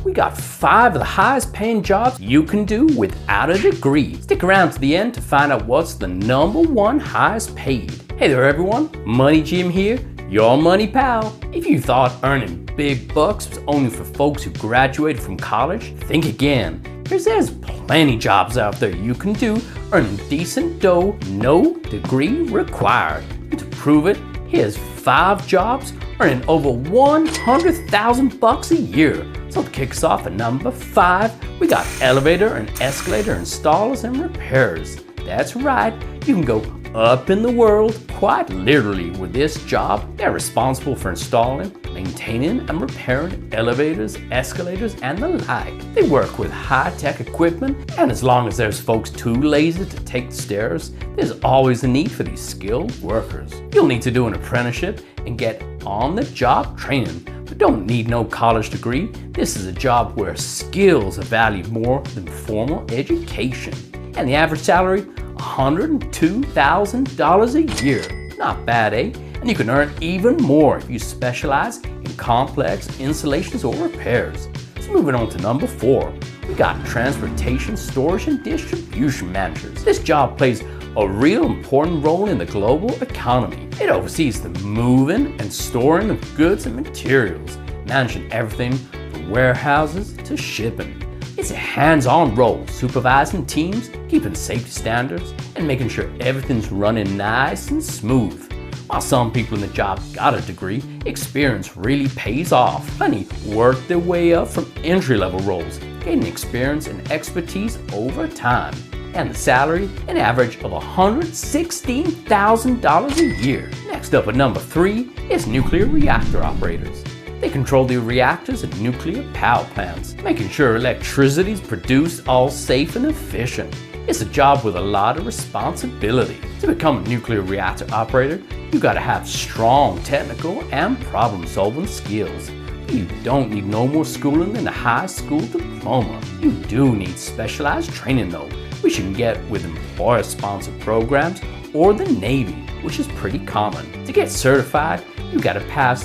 we got 5 of the highest paying jobs you can do without a degree. Stick around to the end to find out what's the #1 highest paid. Hey there everyone, Money Jim here, your money pal. If you thought earning big bucks was only for folks who graduated from college, think again. Because there's plenty jobs out there you can do earning decent dough, no degree required. And to prove it, here's 5 jobs earning over $100,000 a year. So to kick us off at number 5, we got elevator and escalator installers and repairers. That's right, you can go up in the world quite literally with this job. They're responsible for installing, maintaining and repairing elevators, escalators and the like. They work with high-tech equipment, and as long as there's folks too lazy to take the stairs, there's always a need for these skilled workers. You'll need to do an apprenticeship and get on-the-job training, but don't need no college degree. This is a job where skills are valued more than formal education. And the average salary, $102,000 a year. Not bad, eh? And you can earn even more if you specialize in complex installations or repairs. So moving on to number 4, we got transportation, storage, and distribution managers. This job plays a real important role in the global economy. It oversees the moving and storing of goods and materials, managing everything from warehouses to shipping. It's a hands-on role, supervising teams, keeping safety standards, and making sure everything's running nice and smooth. While some people in the job got a degree, experience really pays off. Many work their way up from entry-level roles, gaining experience and expertise over time. And the salary, an average of $116,000 a year. Next up at number 3 is nuclear reactor operators. They control the reactors at nuclear power plants, making sure electricity is produced all safe and efficient. It's a job with a lot of responsibility. To become a nuclear reactor operator, you gotta have strong technical and problem-solving skills. You don't need no more schooling than a high school diploma. You do need specialized training though, which you can get with employer-sponsored programs or the Navy, which is pretty common. To get certified, you gotta pass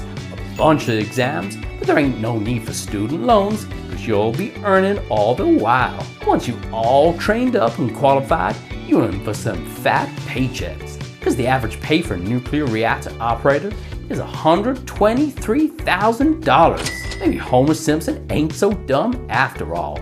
bunch of exams, but there ain't no need for student loans because you'll be earning all the while. Once you all trained up and qualified, you're in for some fat paychecks because the average pay for a nuclear reactor operator is $123,000. Maybe Homer Simpson ain't so dumb after all.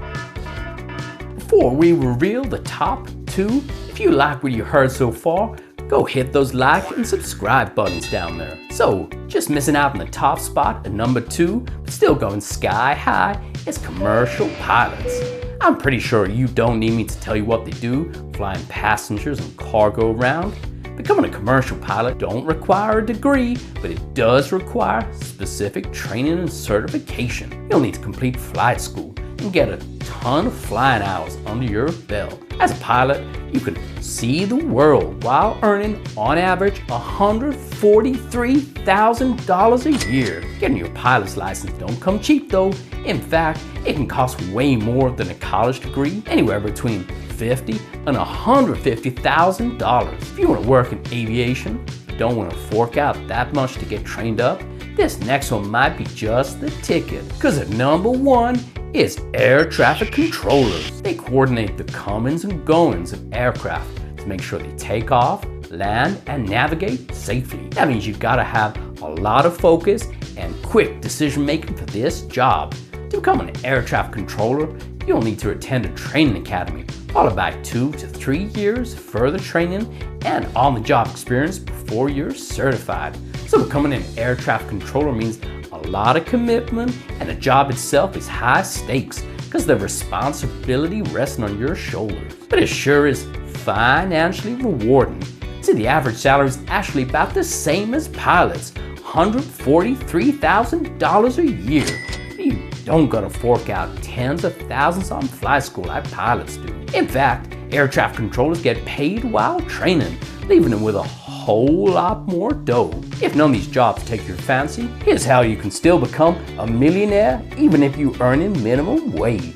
Before we reveal the top 2, if you like what you heard so far, go hit those like and subscribe buttons down there. So, just missing out on the top spot at number 2, but still going sky high, is commercial pilots. I'm pretty sure you don't need me to tell you what they do, flying passengers and cargo around. Becoming a commercial pilot don't require a degree, but it does require specific training and certification. You'll need to complete flight school and get a ton of flying hours under your belt. As a pilot, you can see the world while earning, on average, $143,000 a year. Getting your pilot's license don't come cheap though. In fact, it can cost way more than a college degree, anywhere between $50,000 and $150,000. If you want to work in aviation, don't want to fork out that much to get trained up, this next one might be just the ticket. Because at number 1, is air traffic controllers. They coordinate the comings and goings of aircraft to make sure they take off, land, and navigate safely. That means you gotta have a lot of focus and quick decision making for this job. To become an air traffic controller, you'll need to attend a training academy, followed by 2 to 3 years further training and on-the-job experience before you're certified. So becoming an air traffic controller means a lot of commitment, and the job itself is high stakes because the responsibility resting on your shoulders. But it sure is financially rewarding. See, the average salary is actually about the same as pilots, $143,000 a year. You don't gotta fork out tens of thousands on flight school like pilots do. In fact, air traffic controllers get paid while training, leaving them with a whole lot more dough. If none of these jobs take your fancy, here's how you can still become a millionaire even if you earn a minimum wage.